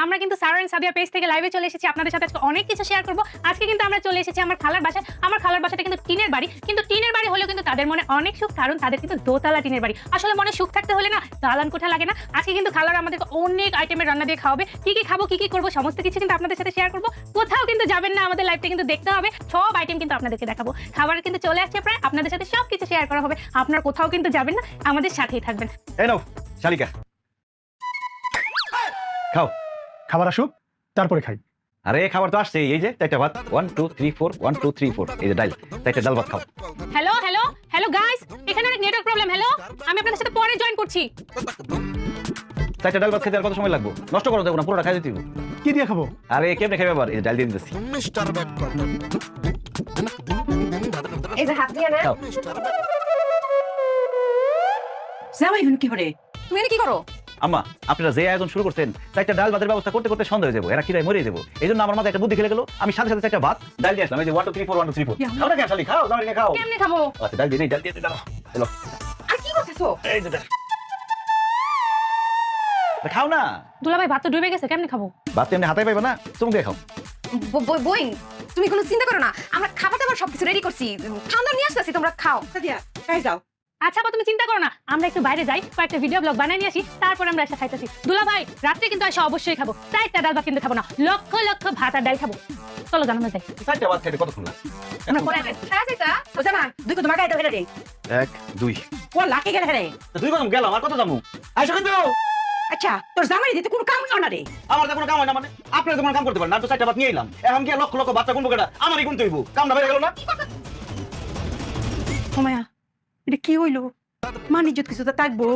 আমরা কিন্তু সারা and Sadia page থেকে লাইভে চলে এসেছি আপনাদের সাথে আজকে অনেক কিছু শেয়ার করব। আজকে কিন্তু আমরা চলে এসেছি আমার খালার বাসায়। আমার খালার বাসাটা কিন্তু টিনের বাড়ি, কিন্তু টিনের বাড়ি হলেও কিন্তু তাদের মনে অনেক সুখ, কারণ তাদের কিন্তু দোতলা টিনের বাড়ি। আসলে মনে সুখ থাকতে হলে না দালান কোঠা লাগে না। আজকে কিন্তু খালার আমাদেরকে অনেক আইটেমের রান্না দিয়ে খাওয়াবে। কি কি খাবো, কি কি করবো, সমস্ত কিছু কিন্তু আপনাদের সাথে শেয়ার করবো। কোথাও কিন্তু যাবেন না, আমাদের লাইভটা কিন্তু দেখতে হবে। সব আইটেম কিন্তু আপনাদেরকে দেখাবো। খাবার কিন্তু চলে আসছে প্রায়, আপনাদের সাথে সব কিছু শেয়ার করা হবে। আপনার কোথাও কিন্তু যাবেন না, আমাদের সাথেই থাকবেন। এই নাও শালিকা, খাও। খাবার আসুক তারপরে খাই। আরে খাবার তো আসছে, এই যে চারটা ভাত, 1 2 3 4 1 2 3 4, এই যে ডাল, চারটা ডাল ভাত খাও। হ্যালো হ্যালো হ্যালো গাইস, এখানে অনেক নেটওয়ার্ক প্রবলেম। হ্যালো, আমি আপনাদের সাথে পরে জয়েন করছি। চারটা ডাল ভাত খেতে আর কত সময় লাগবে? নষ্ট করো দেবো না, পুরোটা খাই দিতে হবে। কি দিয়ে খাবো? আরে কেমনে খাবে আবার? এই যে ডাল দিয়ে দিতেছি, এই যে হাত দিয়ে না। খাও। জামাই হুন কি করে? তুমি এনে কি করো? আম্মা, আপনারা যে আয়োজন শুরু করছেন, চারটা ডাল ভাতের ব্যবস্থা করতে করতে সন্ধ্যা হয়ে যাবো, এরা খিদায় মরে যাবো। এই জন্য আমার মাথায় একটা বুদ্ধি খেলে গেল, আমি সাথে সাথে চারটা ভাত ডাল দিয়ে আসলাম। এই যে 1 2 3 4 1 2 3 4, খাও না কেন শালি, খাও, দাও খাও। কেমনে খাবো? আচ্ছা ডাল দিয়ে নেই, ডাল দিয়ে দাও, চলো। আর কি করতেছো? এই যে ডাল। খাও না, দুলাভাই ভাত তো ডুবে গেছে, কেমনে খাবো? ভাত এমনি হাতে পাইবা না, চুমুক দিয়ে খাও। বইন, তুমি কোনো চিন্তা করো না, আমরা খাবার দাবার সবকিছু রেডি করছি। খাওয়া নিয়ে আসতেছি, তোমরা খাও। সাদিয়া, খাই যাও। আচ্ছা আপা, তুমি চিন্তা করো না, আমরা একটু বাইরে যাই, কয়েকটা ভিডিও ব্লগ বানাই নিয়ে আসি, তারপর আমরা এসে খাইতেছি। দুলাভাই রাত্রে কিন্তু এসে অবশ্যই খাবো, চারটা ডাল ভাত কিন্তু খাবো না, লক্ষ লক্ষ ভাত আর ডাল খাবো। চলো জানো যাই। চারটা ভাত খেতে কতক্ষণ লাগে? আমরা করে খাওয়া যাইতা। ও জামাই, দুই কত মাগাই দাও হেরে। 1 2, ও লাকি গেল হেরে। তো দুই কদম গেলাম, আর কত যাবো? আইসো কিন্তু। আচ্ছা, তোর জামাই দিতে কোনো কাম না রে। আমার তো কোনো কাম হয় না, মানে আপনারা তো কোনো কাম করতে পারেন না, তো চারটা ভাত নিয়ে এলাম, এখন কি আর লক্ষ লক্ষ বাচ্চা গুনবো কেটা? আমারই গুনতে হইব, কামটা বেড়ে গেল না। ও মায়া, এটা কি হইলো? মান ইজ্জত কিছু তো থাকবো।